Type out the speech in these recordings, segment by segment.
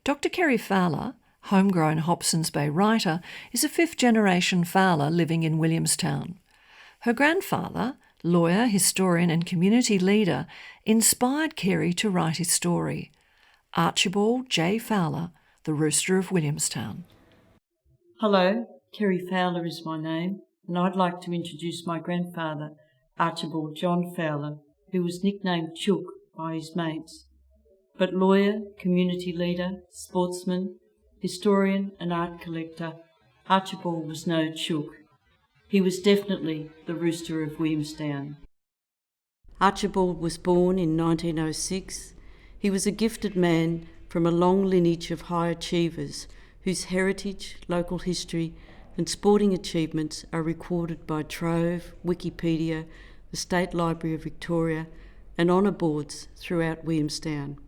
Dr. Kerry Fowler, Homegrown Hobsons Bay writer, is a fifth-generation Fowler living in Williamstown. Her grandfather, lawyer, historian and community leader, inspired Kerry to write his story. Archibald J. Fowler, the Rooster of Williamstown. Hello, Kerry Fowler is my name, and I'd like to introduce my grandfather, Archibald John Fowler, who was nicknamed Chook by his mates. But lawyer, community leader, sportsman, historian and art collector, Archibald was no Chook. He was definitely the Rooster of Williamstown. Archibald was born in 1906. He was a gifted man from a long lineage of high achievers whose heritage, local history and sporting achievements are recorded by Trove, Wikipedia, the State Library of Victoria and honour boards throughout Williamstown.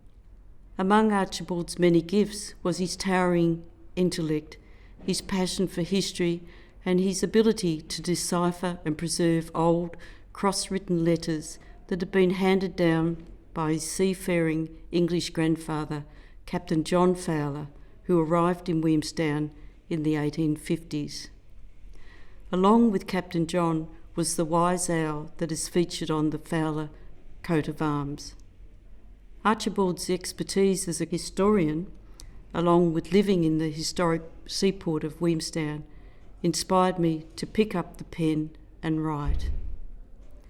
Among Archibald's many gifts was his towering intellect, his passion for history and his ability to decipher and preserve old, cross-written letters that had been handed down by his seafaring English grandfather, Captain John Fowler, who arrived in Williamstown in the 1850s. Along with Captain John was the wise owl that is featured on the Fowler coat of arms. Archibald's expertise as a historian, along with living in the historic seaport of Williamstown, inspired me to pick up the pen and write.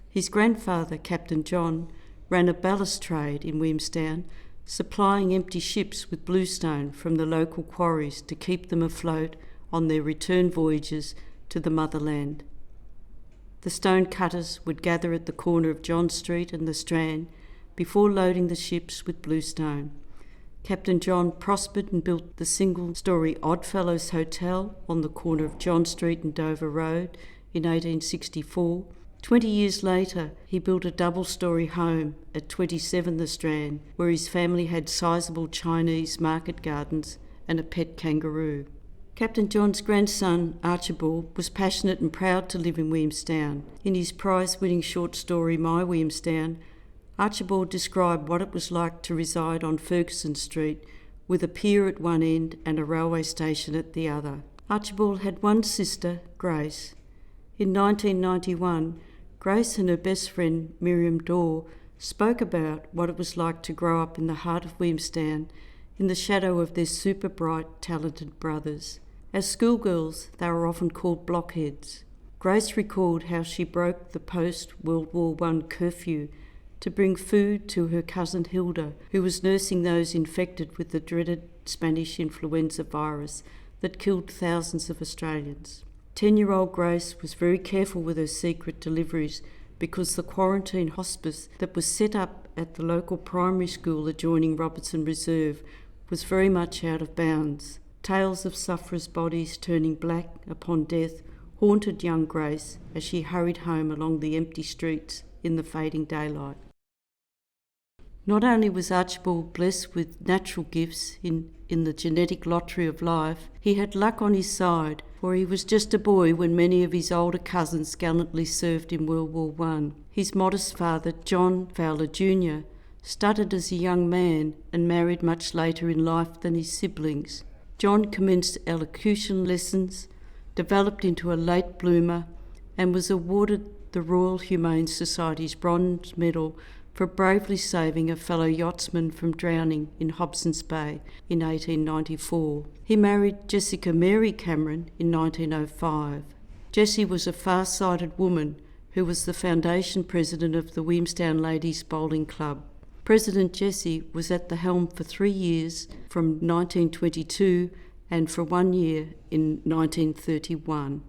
His grandfather, Captain John, ran a ballast trade in Williamstown, supplying empty ships with bluestone from the local quarries to keep them afloat on their return voyages to the motherland. The stone cutters would gather at the corner of John Street and the Strand before loading the ships with bluestone. Captain John prospered and built the single-storey Oddfellows Hotel on the corner of John Street and Dover Road in 1864. 20 years later, he built a double-storey home at 27 the Strand, where his family had sizable Chinese market gardens and a pet kangaroo. Captain John's grandson, Archibald, was passionate and proud to live in Williamstown. In his prize-winning short story, My Williamstown, Archibald described what it was like to reside on Ferguson Street with a pier at one end and a railway station at the other. Archibald had one sister, Grace. In 1991, Grace and her best friend, Miriam Dorr, spoke about what it was like to grow up in the heart of Williamstown in the shadow of their super bright, talented brothers. As schoolgirls, they were often called blockheads. Grace recalled how she broke the post-World War I curfew to bring food to her cousin Hilda, who was nursing those infected with the dreaded Spanish influenza virus that killed thousands of Australians. 10-year-old Grace was very careful with her secret deliveries because the quarantine hospice that was set up at the local primary school adjoining Robertson Reserve was very much out of bounds. Tales of sufferers' bodies turning black upon death haunted young Grace as she hurried home along the empty streets in the fading daylight. Not only was Archibald blessed with natural gifts in the genetic lottery of life, he had luck on his side, for he was just a boy when many of his older cousins gallantly served in World War I. His modest father, John Fowler Jr., studied as a young man and married much later in life than his siblings. John commenced elocution lessons, developed into a late bloomer, and was awarded the Royal Humane Society's Bronze Medal for bravely saving a fellow yachtsman from drowning in Hobsons Bay in 1894. He married Jessica Mary Cameron in 1905. Jessie was a far-sighted woman who was the foundation president of the Williamstown Ladies Bowling Club. President Jessie was at the helm for 3 years from 1922 and for 1 year in 1931.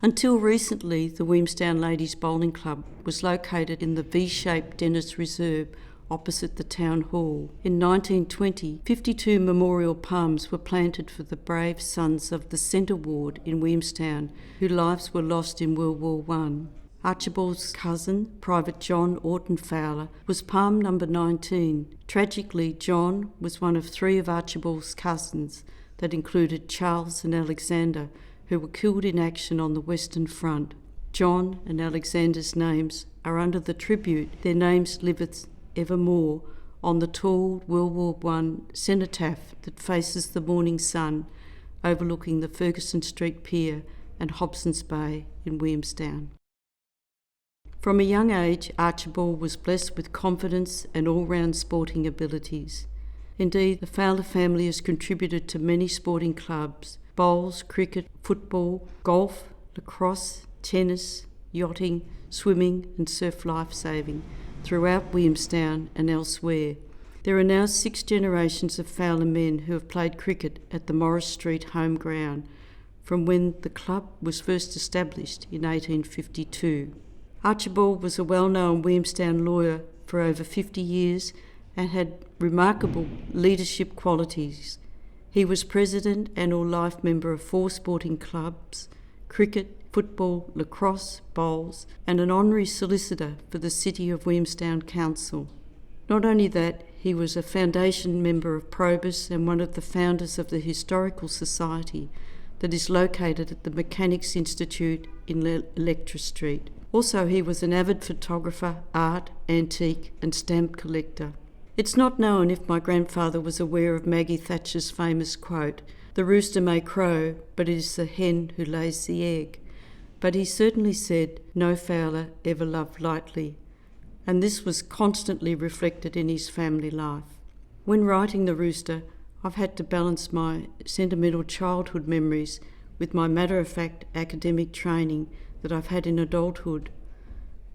Until recently, the Williamstown Ladies Bowling Club was located in the V-shaped Dennis Reserve opposite the Town Hall. In 1920, 52 memorial palms were planted for the brave sons of the Centre Ward in Williamstown, whose lives were lost in World War I. Archibald's cousin, Private John Orton Fowler, was palm number 19. Tragically, John was one of 3 of Archibald's cousins that included Charles and Alexander, who were killed in action on the Western Front. John and Alexander's names are under the tribute, Their Names Liveth Evermore, on the tall World War I cenotaph that faces the morning sun overlooking the Ferguson Street Pier and Hobsons Bay in Williamstown. From a young age, Archibald was blessed with confidence and all-round sporting abilities. Indeed, the Fowler family has contributed to many sporting clubs: bowls, cricket, football, golf, lacrosse, tennis, yachting, swimming and surf lifesaving throughout Williamstown and elsewhere. There are now 6 generations of Fowler men who have played cricket at the Morris Street home ground from when the club was first established in 1852. Archibald was a well-known Williamstown lawyer for over 50 years and had remarkable leadership qualities. He was president and all-life member of 4 sporting clubs: cricket, football, lacrosse, bowls, and an honorary solicitor for the City of Williamstown Council. Not only that, he was a foundation member of Probus and one of the founders of the Historical Society that is located at the Mechanics Institute in Electra Street. Also, he was an avid photographer, art, antique and stamp collector. It's not known if my grandfather was aware of Maggie Thatcher's famous quote, "The rooster may crow, but it is the hen who lays the egg." But he certainly said, "No Fowler ever loved lightly," and this was constantly reflected in his family life. When writing The Rooster, I've had to balance my sentimental childhood memories with my matter-of-fact academic training that I've had in adulthood.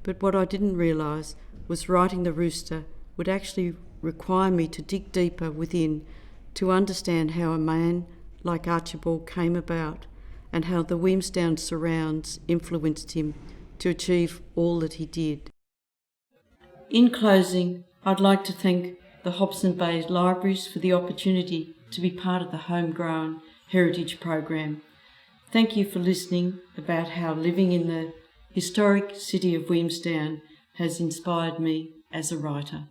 But what I didn't realise was writing The Rooster would actually require me to dig deeper within to understand how a man like Archibald came about and how the Williamstown surrounds influenced him to achieve all that he did. In closing, I'd like to thank the Hobsons Bay Libraries for the opportunity to be part of the Homegrown Heritage program. Thank you for listening about how living in the historic city of Williamstown has inspired me as a writer.